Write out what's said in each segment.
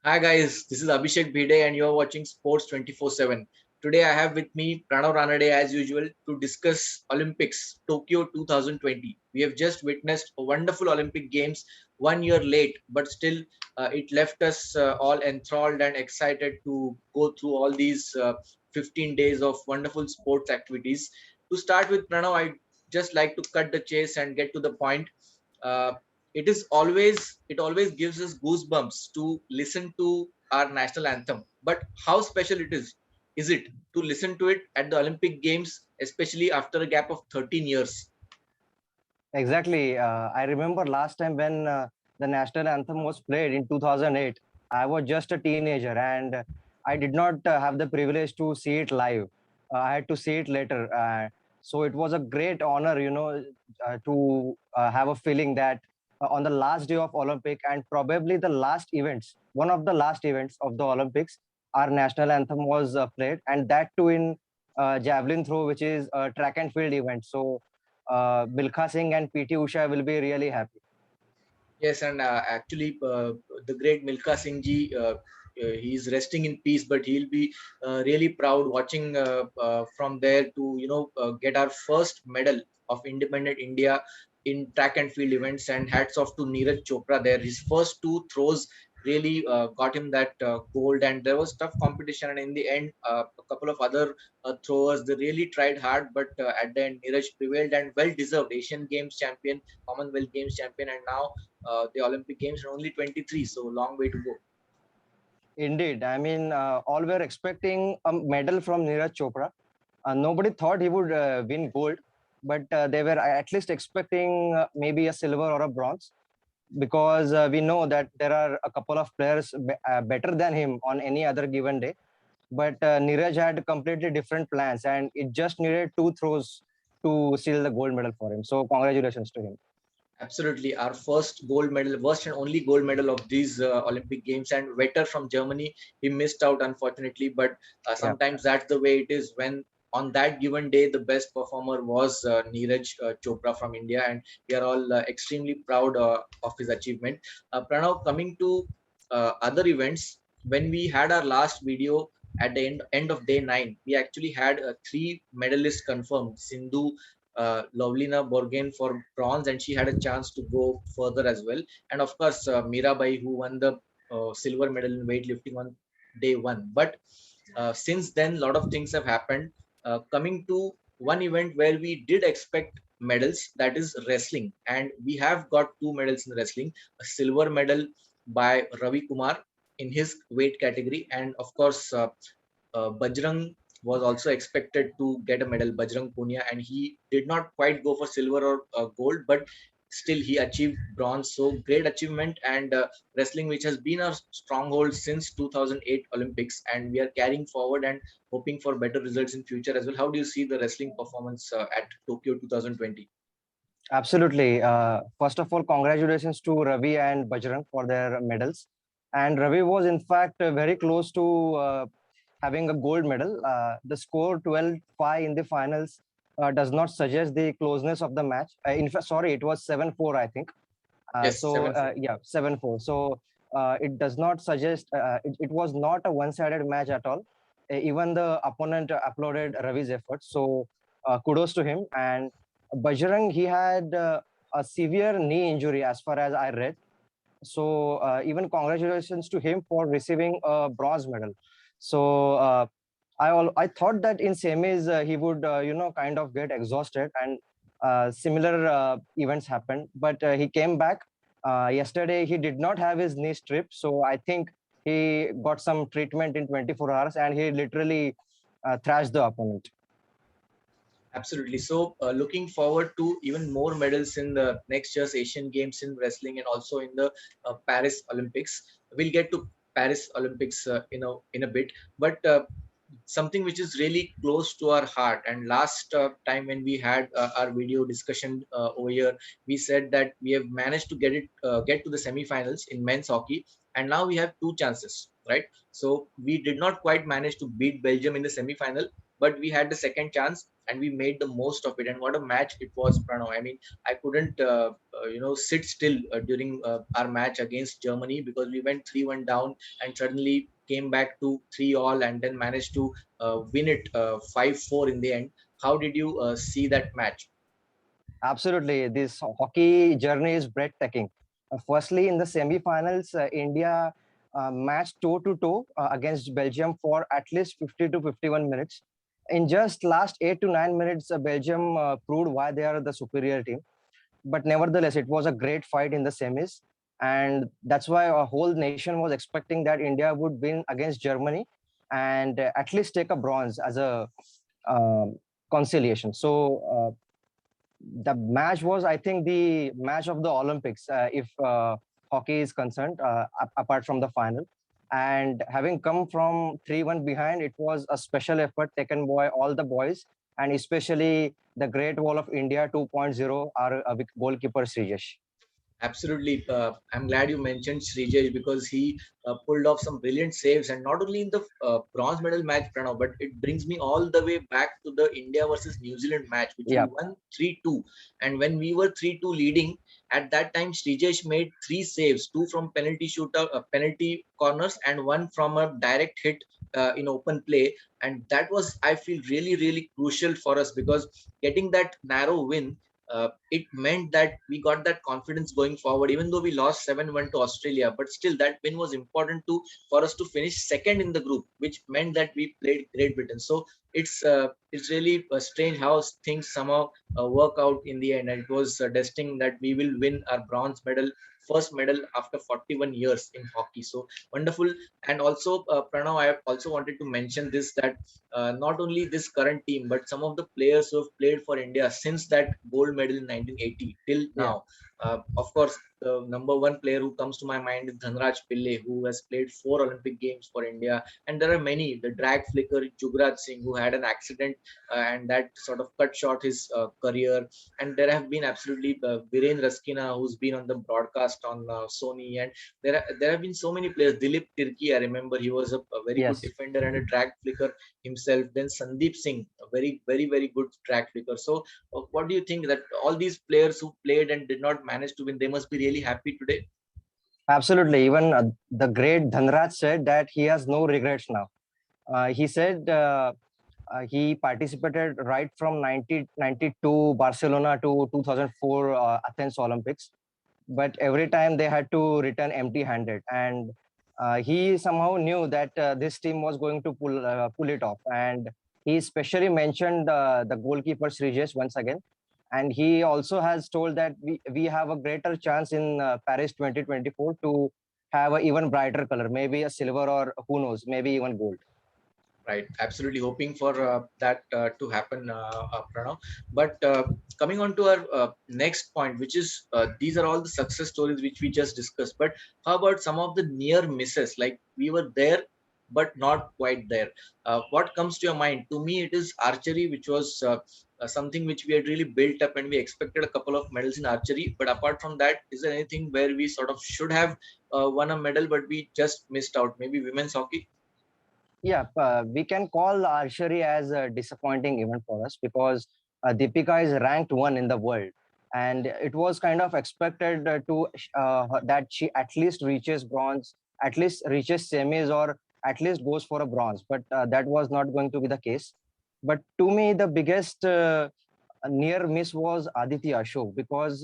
Hi guys, this is Abhishek Bhide and you're watching Sports 24/7. Today I have with me Pranav Ranade as usual to discuss Olympics Tokyo 2020. We have just witnessed a wonderful Olympic Games 1 year late, but still it left us all enthralled and excited to go through all these 15 days of wonderful sports activities. To start with, Pranav, I just like to cut the chase and get to the point. Uh, it always gives us goosebumps to listen to our national anthem, but how special it is it to listen to it at the Olympic Games, especially after a gap of 13 years. Exactly. I remember last time when the national anthem was played in 2008. I was just a teenager and I did not have the privilege to see it live. I had to see it later. So it was a great honor, to have a feeling that on the last day of Olympic and probably the last events, one of the last events of the Olympics, our national anthem was played, and that too in javelin throw, which is a track and field event. So Milkha Singh and PT Usha will be really happy. Yes, and actually, the great Milkha Singh ji, he's resting in peace, but he'll be really proud watching from there to get our first medal of independent India in track and field events. And hats off to Neeraj Chopra there. His first two throws really got him that gold, and there was tough competition. And in the end, a couple of other throwers they really tried hard, but at the end, Neeraj prevailed and well deserved Asian Games champion, Commonwealth Games champion, and now the Olympic Games are only 23, so long way to go. Indeed, I mean, all were expecting a medal from Neeraj Chopra. Nobody thought he would win gold, but they were at least expecting maybe a silver or a bronze, because we know that there are a couple of players better than him on any other given day. But Neeraj had completely different plans, and it just needed two throws to seal the gold medal for him. So congratulations to him. Absolutely, our first gold medal, first and only gold medal of these Olympic Games. And Vetter from Germany, he missed out unfortunately, but Yeah. sometimes that's the way it is when on that given day the best performer was Neeraj Chopra from India, and we are all extremely proud of his achievement. Pranav, coming to other events, when we had our last video at the end of day 9, we actually had three medalists confirmed: Sindhu, Lovlina Borgen for bronze, and she had a chance to go further as well. And of course, Mirabai, who won the silver medal in weightlifting on day 1. But since then, a lot of things have happened. Coming to one event where we did expect medals, that is wrestling, and we have got two medals in wrestling: a silver medal by Ravi Kumar in his weight category, and of course, Bajrang was also expected to get a medal, Bajrang Punia, and he did not quite go for silver or gold, but still he achieved bronze. So great achievement, and wrestling, which has been our stronghold since 2008 Olympics, and we are carrying forward and hoping for better results in future as well. How do you see the wrestling performance at Tokyo 2020? Absolutely. First of all, congratulations to Ravi and Bajrang for their medals. And Ravi was, in fact, very close to having a gold medal. The score 12-5 in the finals does not suggest the closeness of the match. In fact, sorry, it was 7-4, I think. Yes, 7-4. Yeah, 7-4. So it does not suggest, it was not a one sided match at all. Even the opponent applauded Ravi's efforts. So kudos to him. And Bajrang, he had a severe knee injury, as far as I read. So even congratulations to him for receiving a bronze medal. So I thought that in semis he would kind of get exhausted, and similar events happened, but he came back. Yesterday he did not have his knee stripped, so I think he got some treatment in 24 hours, and he literally thrashed the opponent. Absolutely. So, looking forward to even more medals in the next year's Asian Games in wrestling and also in the Paris Olympics. We'll get to Paris Olympics in a bit, but something which is really close to our heart. And last time when we had our video discussion over here, we said that we have managed to get to the semi-finals in men's hockey, and now we have two chances, right? So we did not quite manage to beat Belgium in the semi-final, but we had the second chance, and we made the most of it. And what a match it was, Pranav. I mean, I couldn't sit still during our match against Germany, because we went 3-1 down and suddenly came back to 3-all, and then managed to win it 5-4 in the end. How did you see that match? Absolutely. This hockey journey is breathtaking. Firstly, in the semi-finals, India matched toe-to-toe against Belgium for at least 50 to 51 minutes. In just last 8 to 9 minutes, Belgium proved why they are the superior team. But nevertheless, it was a great fight in the semis. And that's why a whole nation was expecting that India would win against Germany and at least take a bronze as a um, consolation. So the match was, I think, the match of the Olympics, if hockey is concerned, apart from the final. And having come from 3-1 behind, it was a special effort taken by all the boys, and especially the Great Wall of India 2.0, our goalkeeper Srijesh. Absolutely. I'm glad you mentioned Srijesh, because he pulled off some brilliant saves, and not only in the bronze medal match, Pranav, but it brings me all the way back to the India versus New Zealand match, which we Yeah, won 3-2. And when we were 3-2 leading, at that time, Srijesh made three saves, two from penalty shootout, penalty corners, and one from a direct hit in open play. And that was, I feel, really, really crucial for us, because getting that narrow win, it meant that we got that confidence going forward, even though we lost 7-1 to Australia. But still, that win was important to for us to finish second in the group, which meant that we played Great Britain. So it's really strange how things somehow work out in the end. And it was destined that we will win our bronze medal, first medal after 41 years in hockey. So wonderful. And also, Pranav, I also wanted to mention this, that not only this current team, but some of the players who have played for India since that gold medal in 1980 till yeah, now. Of course, the number one player who comes to my mind is Dhanraj Pillai, who has played 4 Olympic Games for India. And there are many, the drag flicker Jugraj Singh, who had an accident and that sort of cut short his career. And there have been absolutely Viren Raskina, who's been on the broadcast on Sony. And there have been so many players. Dilip Tirki, I remember, he was a very good yes. defender and a drag flicker himself. Then Sandeep Singh, a very, very, very good track flicker. So, what do you think that all these players who played and did not manage to win, they must be really happy today? Absolutely. Even the great Dhanraj said that he has no regrets now. He said he participated right from 1992 Barcelona to 2004 Athens Olympics, but every time they had to return empty-handed. And he somehow knew that this team was going to pull it off. And he especially mentioned the goalkeeper Srijesh once again. And he also has told that we have a greater chance in Paris 2024 to have an even brighter color, maybe a silver, or who knows, maybe even gold. Right, absolutely hoping for that to happen, Pranav. But coming on to our next point, which is these are all the success stories which we just discussed. But how about some of the near misses? Like, we were there, but not quite there. What comes to your mind? To me, it is archery, which was something which we had really built up, and we expected a couple of medals in archery. But apart from that, is there anything where we sort of should have won a medal, but we just missed out? Maybe women's hockey. Yeah, we can call archery as a disappointing event for us because Deepika is ranked one in the world, and it was kind of expected that she at least reaches bronze, at least reaches semis, or at least goes for a bronze. But that was not going to be the case. But to me, the biggest near miss was Aditi Ashok because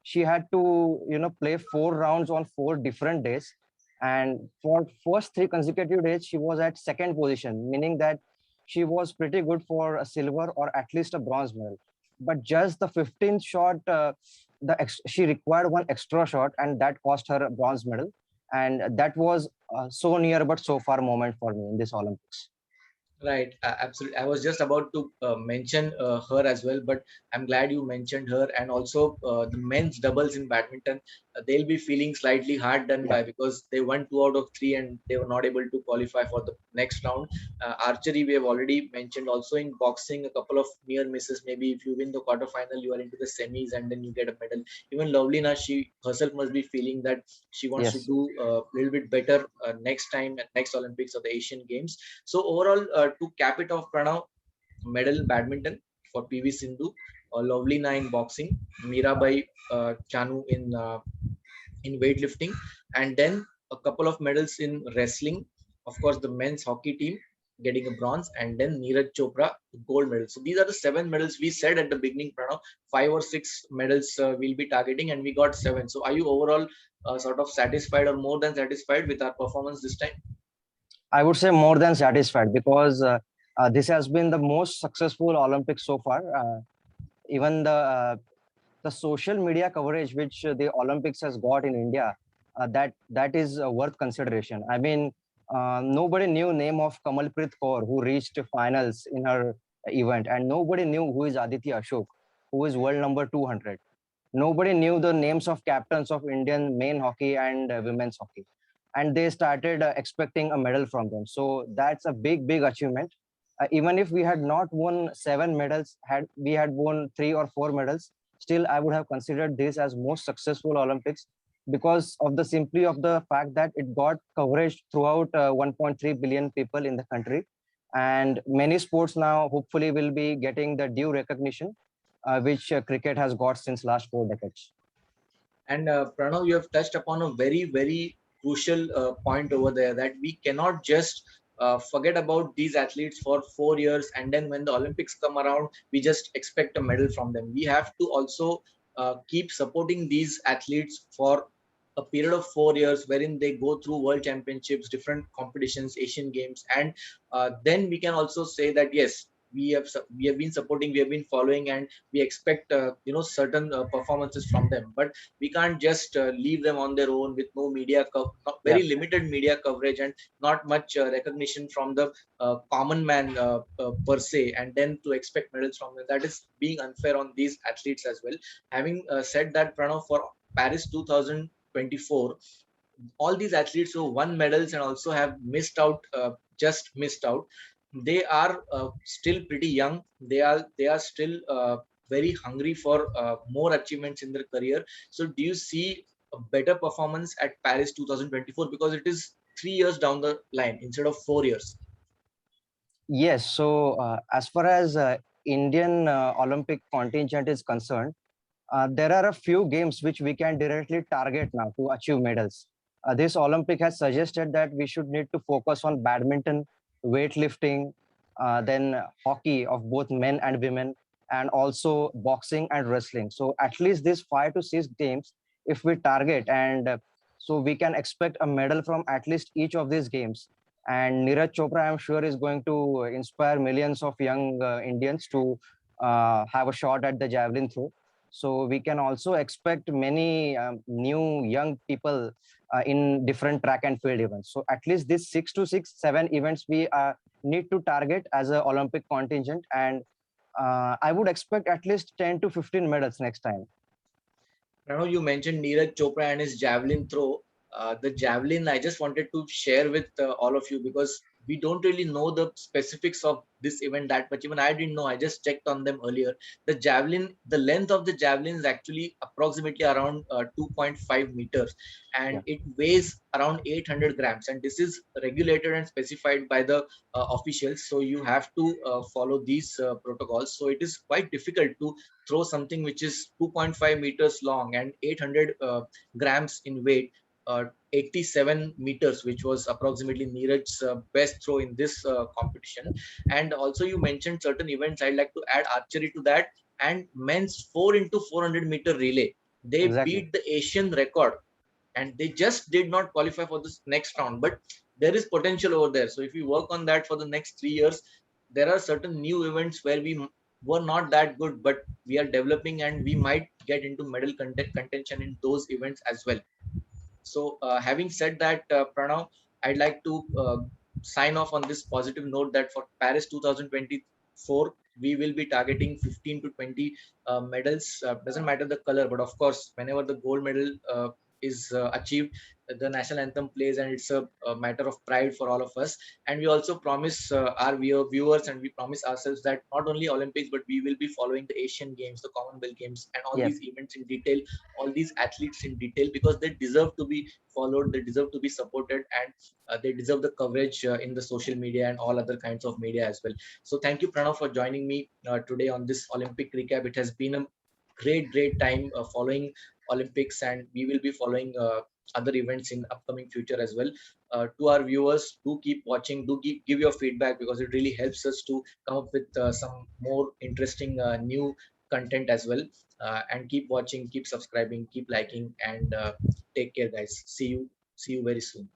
she had to play 4 rounds on 4 different days, and for first 3 consecutive days she was at second position, meaning that she was pretty good for a silver or at least a bronze medal. But just the 15th shot, she required one extra shot, and that cost her a bronze medal. And that was so near but so far moment for me in this Olympics. Right, absolutely. I was just about to mention her as well, but I'm glad you mentioned her. And also, the men's doubles in badminton, they'll be feeling slightly hard done Yeah. by, because they won 2 out of 3 and they were not able to qualify for the next round. Archery, we have already mentioned. Also, in boxing, a couple of near misses. Maybe if you win the quarterfinal, you are into the semis and then you get a medal. Even Lovlina, she herself must be feeling that she wants to Yes. do a little bit better next time at next Olympics or the Asian Games. So overall, to cap it off, Pranav, medal in badminton. for PV Sindhu, Lovlina in boxing, Mirabai Chanu in weightlifting, and then a couple of medals in wrestling. Of course, the men's hockey team getting a bronze, and then Neeraj Chopra gold medal. So these are the 7 medals we said at the beginning, Pranav. 5 or 6 medals we'll be targeting, and we got 7. So are you overall sort of satisfied or more than satisfied with our performance this time? I would say more than satisfied, because this has been the most successful Olympics so far. Even the social media coverage which the Olympics has got in India, that is worth consideration. I mean, nobody knew name of Kamalpreet Kaur, who reached finals in her event, and nobody knew who is Aditya Ashok, who is world number 200. Nobody knew the names of captains of Indian men hockey and women's hockey, and they started expecting a medal from them. So that's a big achievement. Even if we had not won 7 medals, had we had won 3 or 4 medals, still I would have considered this as most successful Olympics, because of the simply of the fact that it got coverage throughout 1.3 billion people in the country, and many sports now hopefully will be getting the due recognition which cricket has got since last 4 decades. And Pranav, you have touched upon a very crucial point over there, that we cannot just forget about these athletes for 4 years, and then when the Olympics come around, we just expect a medal from them. We have to also keep supporting these athletes for a period of 4 years, wherein they go through world championships, different competitions, Asian Games, and then we can also say that yes, we have been supporting, we have been following, and we expect certain performances from them. But we can't just leave them on their own with no Yeah. very limited media coverage, and not much recognition from the common man per se, and then to expect medals from them, that is being unfair on these athletes as well. Having said that, Pranav, for Paris 2024, all these athletes who won medals and also have missed out, just missed out, they are still pretty young. They are still very hungry for more achievements in their career. So do you see a better performance at Paris 2024, because it is 3 years down the line instead of 4 years? Yes. So as far as Indian Olympic contingent is concerned, there are a few games which we can directly target now to achieve medals. This Olympic has suggested that we should need to focus on badminton, weightlifting, then hockey of both men and women, and also boxing and wrestling. So at least these 5 to 6 games, if we target, and so we can expect a medal from at least each of these games. And Neeraj Chopra, I'm sure, is going to inspire millions of young Indians to have a shot at the javelin throw. So we can also expect many new young people in different track and field events. So at least these 6 to 7 events we need to target as an Olympic contingent, and I would expect at least 10 to 15 medals next time. I know you mentioned Neeraj Chopra and his javelin throw. The javelin, I just wanted to share with all of you, because we don't really know the specifics of this event that much. Even I didn't know. I just checked on them earlier. The javelin, the length of the javelin is actually approximately around 2.5 meters, Yeah. and it weighs around 800 grams. And this is regulated and specified by the officials. So you have to follow these protocols. So it is quite difficult to throw something which is 2.5 meters long and 800 grams in weight, 87 meters, which was approximately Neeraj's best throw in this competition. And also, you mentioned certain events. I'd like to add archery to that, and men's 4 into 400-meter relay. They Exactly. beat the Asian record, and they just did not qualify for this next round. But there is potential over there. So if we work on that for the next 3 years, there are certain new events where we were not that good, but we are developing, and we might get into medal contention in those events as well. So having said that, Pranav, I'd like to sign off on this positive note that for Paris 2024, we will be targeting 15 to 20 medals. Doesn't matter the color, but of course, whenever the gold medal is achieved, the national anthem plays, and it's a matter of pride for all of us. And we also promise our viewers, and we promise ourselves that not only Olympics, but we will be following the Asian Games, the Commonwealth Games, and all Yes. these events in detail, all these athletes in detail, because they deserve to be followed, they deserve to be supported, and they deserve the coverage in the social media and all other kinds of media as well. So thank you, Pranav, for joining me today on this Olympic recap. It has been a great time following Olympics, and we will be following other events in upcoming future as well. To our viewers, do keep watching, do give your feedback, because it really helps us to come up with some more interesting new content as well. And keep watching, keep subscribing, keep liking, and take care, guys. See you very soon.